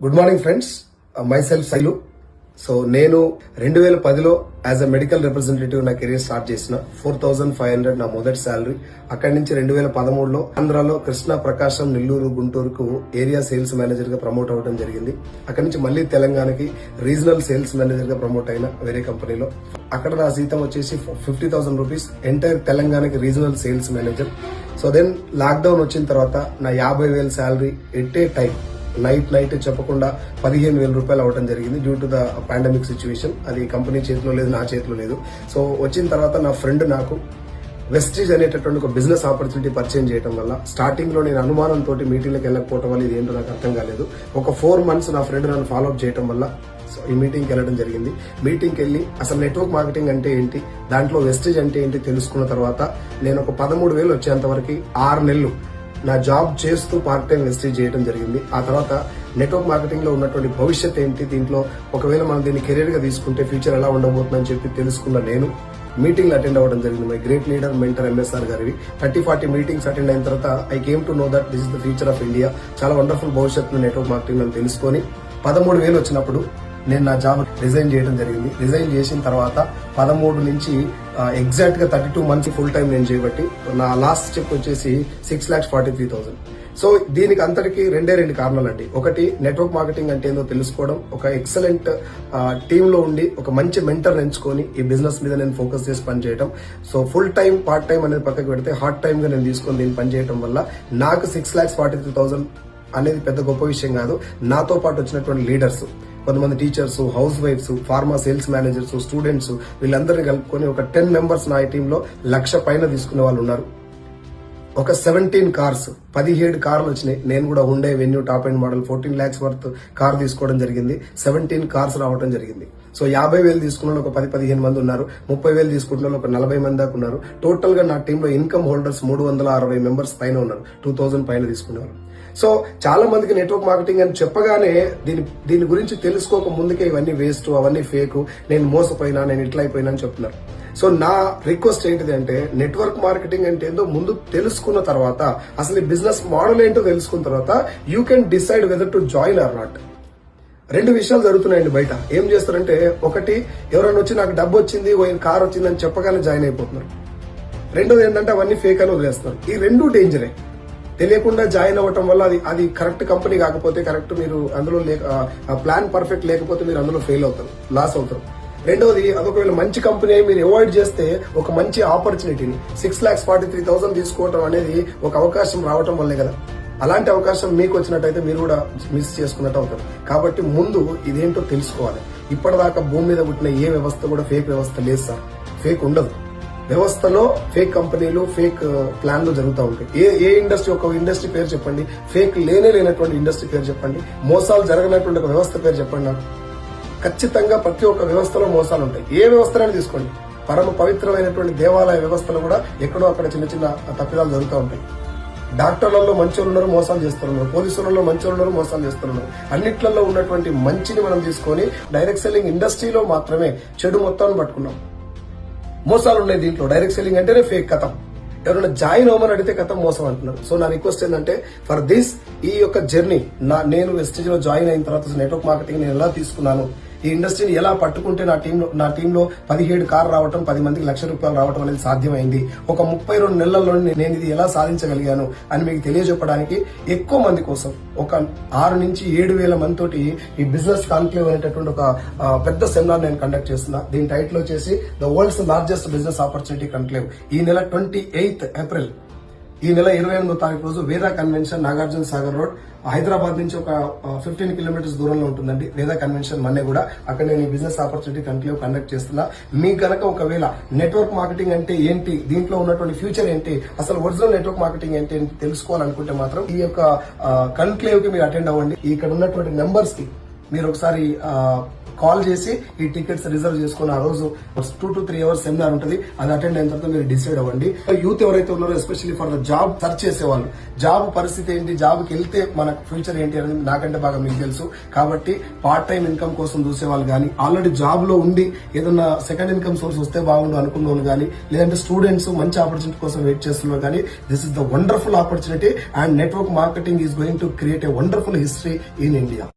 Good morning friends, my self Shailu. So నేను 2010లో as a medical representative నా career start చేసిన. 4,500 నా మొదటి శాలరీ. అక్కడి నుంచి 2013లో ఆంధ్రాలో కృష్ణా, ప్రకాశం, నెల్లూరు, గుంటూరుకు ఏరియా సేల్స్ మేనేజర్ గా ప్రమోట్ అవ్వడం జరిగింది. అక్కడి నుంచి మళ్ళీ తెలంగాణకి రీజనల్ సేల్స్ మేనేజర్ గా ప్రమోట్ అయిన వేరే కంపెనీలో. అక్కడ నా జీతం వచ్చేసి 50,000 రూపీస్, ఎంటైర్ తెలంగాణకి regional sales manager. So then lockdown వచ్చిన తర్వాత నా 50,000 salary at a time night చెప్పకుండా 15,000 రూపాయలు అవడం జరిగింది due to the pandemic situation. అది కంపెనీ చేతిలో లేదు, నా చేతిలో లేదు. సో వచ్చిన తర్వాత నా ఫ్రెండ్ నాకు వెస్టీజ్ అనేటటువంటి ఒక బిజినెస్ ఆపర్చునిటీ పరిచయం చేయడం వల్ల, స్టార్టింగ్ లో నేను అనుమానంతో మీటింగ్లకు వెళ్ళకపోవడం వల్ల ఇది ఏంటో నాకు అర్థం కాలేదు. ఒక 4 months నా ఫ్రెండ్ నన్ను ఫాలో అప్ చేయడం వల్ల ఈ మీటింగ్కి వెళ్ళడం జరిగింది. మీటింగ్కి వెళ్ళి అసలు నెట్వర్క్ మార్కెటింగ్ అంటే ఏంటి, దాంట్లో వెస్టీజ్ అంటే ఏంటి తెలుసుకున్న తర్వాత నేను ఒక 13,000 వచ్చేంత వరకు 6 నెలలు నా జాబ్ చేస్తూ పార్ట్ టైం వెస్టేజ్ చేయడం జరిగింది. ఆ తర్వాత నెట్వర్క్ మార్కెటింగ్ లో ఉన్నటువంటి భవిష్యత్ ఏంటి, దీంట్లో ఒకవేళ మనం దీన్ని కెరీర్ గా తీసుకుంటే ఫ్యూచర్ ఎలా ఉండబోతుందని చెప్పి తెలుసుకున్న నేను మీటింగ్ అటెండ్ అవ్వడం జరిగింది. My great leader mentor MSR గారివి 30-40 మీటింగ్స్ అటెండ్ అయిన తర్వాత I came to know that this is the future of India. చాలా వండర్ఫుల్ భవిష్యత్తు నెట్వర్క్ మార్కెటింగ్ అని తెలుసుకొని 13,000 వచ్చినప్పుడు నేను నా జాబ్ రిజైన్ చేయడం జరిగింది. రిజైన్ చేసిన తర్వాత 13 నుంచి ఎగ్జాక్ట్ గా 32 months ఫుల్ టైం నేను చేయబట్టి నా లాస్ట్ చెక్ వచ్చేసి 6,43,000. సో దీనికి అంతటికి రెండు కారణాలండి. ఒకటి, నెట్వర్క్ మార్కెటింగ్ అంటే ఏందో తెలుసుకోవడం, ఒక ఎక్సలెంట్ టీమ్ లో ఉండి ఒక మంచి మెంటర్ ఎంచుకొని ఈ బిజినెస్ మీద నేను ఫోకస్ చేసి పనిచేయడం. So full time part time అనేది పక్కకు పెడితే హార్డ్ టైం గా నేను తీసుకొని దీన్ని పనిచేయడం వల్ల నాకు 6,43,000 అనేది పెద్ద గొప్ప విషయం కాదు. నాతో పాటు వచ్చినటువంటి లీడర్స్, కొంతమంది టీచర్స్, హౌస్ వైఫ్స్, ఫార్మా సేల్స్ మేనేజర్స్, స్టూడెంట్స్, వీళ్ళందరినీ కలుపుకొని ఒక 10 members నా టీంలో 1,00,000 పైన తీసుకునే వాళ్ళు ఉన్నారు. ఒక 17 కార్స్, 17 కార్లు వచ్చినాయి. నేను కూడా ఉండే venue top and model 14 lakhs worth car తీసుకోవడం జరిగింది. 17 కార్స్ రావడం జరిగింది. సో 50,000 తీసుకున్న ఒక 10-15 మంది ఉన్నారు. 30,000 తీసుకుంటున్న ఒక 40 మంది దాకా ఉన్నారు. టోటల్ గా నా టీంలో ఇన్కమ్ హోల్డర్స్ 360 members పైన ఉన్నారు. 2,000 పైన తీసుకునేవారు. సో చాలా మందికి నెట్వర్క్ మార్కెటింగ్ అని చెప్పగానే దీని గురించి తెలుసుకోక ముందుకే ఇవన్నీ వేస్ట్, అవన్నీ ఫేక్, నేను మోసపోయినా, నేను ఇట్లా అయిపోయినా అని చెప్తున్నారు. సో నా రిక్వెస్ట్ ఏంటిది అంటే, నెట్వర్క్ మార్కెటింగ్ అంటే ఏంటో ముందు తెలుసుకున్న తర్వాత, అసలు ఈ బిజినెస్ మోడల్ ఏంటో తెలుసుకున్న తర్వాత you can decide whether to join or not. 2 విషయాలు జరుగుతున్నాయండి బయట. ఏం చేస్తారంటే, ఒకటి, ఎవరైనా వచ్చి నాకు డబ్బు వచ్చింది, కార్ వచ్చింది అని చెప్పగానే జాయిన్ అయిపోతున్నారు. రెండోది ఏంటంటే అవన్నీ ఫేక్ అని వదిలేస్తున్నారు. ఈ 2 డేంజరే. తెలియకుండా జాయిన్ అవ్వటం వల్ల అది కరెక్ట్ కంపెనీ కాకపోతే, కరెక్ట్ మీరు అందులో ప్లాన్ పర్ఫెక్ట్ లేకపోతే మీరు అందులో ఫెయిల్ అవుతారు, లాస్ అవుతారు. రెండోది, అదొకవేళ మంచి కంపెనీ మీరు అవాయిడ్ చేస్తే ఒక మంచి ఆపర్చునిటీని 6,43,000 తీసుకోవటం అనేది ఒక అవకాశం రావటం వల్లే కదా. అలాంటి అవకాశం మీకు వచ్చినట్టయితే మీరు కూడా మిస్ చేసుకున్నట్టు అవుతారు. కాబట్టి ముందు ఇదేంటో తెలుసుకోవాలి. ఇప్పటిదాకా భూమి మీద పుట్టిన ఏ వ్యవస్థ కూడా ఫేక్ వ్యవస్థ లేదు సార్. ఫేక్ ఉండదు. వ్యవస్థలో ఫేక్ కంపెనీలు, ఫేక్ ప్లాన్లు జరుగుతూ ఉంటాయి. ఏ ఇండస్ట్రీ, ఒక ఇండస్ట్రీ పేరు చెప్పండి, ఫేక్ లేనటువంటి ఇండస్ట్రీ పేరు చెప్పండి, మోసాలు జరగనటువంటి ఒక వ్యవస్థ పేరు చెప్పండి నాకు. ఖచ్చితంగా ప్రతి ఒక్క వ్యవస్థలో మోసాలు ఉంటాయి. ఏ వ్యవస్థనైనా తీసుకోండి. పరమ పవిత్రమైనటువంటి దేవాలయ వ్యవస్థలు కూడా ఎక్కడో అక్కడ చిన్న తప్పిదాలు జరుగుతూ ఉంటాయి. డాక్టర్లలో మంచోళ్ళు ఉన్నారు, మోసాలు చేస్తున్నారు. పోలీసులలో మంచోళ్ళు ఉన్నారు, మోసాలు చేస్తున్నారు. అన్నిట్లలో ఉన్నటువంటి మంచిని మనం తీసుకొని డైరెక్ట్ సెల్లింగ్ ఇండస్ట్రీలో మాత్రమే చెడు మొత్తాన్ని పట్టుకున్నాం. మోసాలు ఉన్నాయి దీంట్లో. డైరెక్ట్ సెల్లింగ్ అంటేనే ఫేక్ కథం. ఎవరైనా జాయిన్ అవ్వమని అడిగితే కథం మోసం అంటున్నారు. సో నా రిక్వెస్ట్ ఏంటంటే, ఫర్ దిస్, ఈ యొక్క జర్నీ నేను వెస్టీజ్ లో జాయిన్ అయిన తర్వాత నెట్వర్క్ మార్కెటింగ్ నేను ఎలా తీసుకున్నాను, ఈ ఇండస్ట్రీని ఎలా పట్టుకుంటే నా టీంలో 17 కార్లు రావటం, 10 మందికి ₹1,00,000 రావటం అనేది సాధ్యమైంది. ఒక 32 నెలల్లో నేను ఇది ఎలా సాధించగలిగాను అని మీకు తెలియజెప్పడానికి ఎక్కువ మంది కోసం ఒక 6 నుంచి 7,000 మందితోటి ఈ బిజినెస్ కాన్క్లేవ్ అనేటటువంటి ఒక పెద్ద సెమినార్ నేను కండక్ట్ చేస్తున్నా. దీని టైటిల్ వచ్చేసి the world's largest business opportunity conclave. ఈ నెల 28th April, ఈ నెల 28వ తారీఖు రోజు వేదా కన్వెన్షన్, నాగార్జున సాగర్ రోడ్, హైదరాబాద్ నుంచి ఒక 15 kilometers దూరంలో ఉంటుందండి వేదా కన్వెన్షన్ మన్నే కూడా. అక్కడ నేను ఈ బిజినెస్ ఆపర్చునిటీ కాన్క్లేవ్ కండక్ట్ చేస్తున్నా. మీకు కనుక ఒకవేళ నెట్వర్క్ మార్కెటింగ్ అంటే ఏంటి, దీంట్లో ఉన్నటువంటి ఫ్యూచర్ ఏంటి, అసలు ఒరిజినల్ నెట్వర్క్ మార్కెటింగ్ ఏంటి అని తెలుసుకోవాలనుకుంటే మాత్రం ఈ యొక్క కాన్క్లేవ్ కి మీరు అటెండ్ అవ్వండి. ఇక్కడ ఉన్నటువంటి నెంబర్స్ కి మీరు ఒకసారి కాల్ చేసి ఈ టికెట్స్ రిజర్వ్ చేసుకుని, ఆ రోజు 2 to 3 hours సెమినార్ ఉంటుంది. అది అటెండ్ అయిన తర్వాత మీరు డిసైడ్ అవ్వండి. యూత్ ఎవరైతే ఉన్నారో, especially for the job search చేసేవాళ్ళు, జాబ్ పరిస్థితి ఏంటి, జాబ్కి వెళ్తే మన ఫ్యూచర్ ఏంటి అనేది నాకంటే బాగా మీకు తెలుసు. కాబట్టి పార్ట్ టైం ఇన్కమ్ కోసం చూసేవాళ్ళు కానీ, ఆల్రెడీ జాబ్ లో ఉండి ఏదన్నా సెకండ్ ఇన్కమ్ సోర్స్ వస్తే బాగుండు అనుకున్న వాళ్ళు కానీ, లేదంటే స్టూడెంట్స్ మంచి ఆపర్చునిటీ కోసం వెయిట్ చేస్తున్నారు కానీ, this is the wonderful opportunity and network marketing is going to create a wonderful history in India.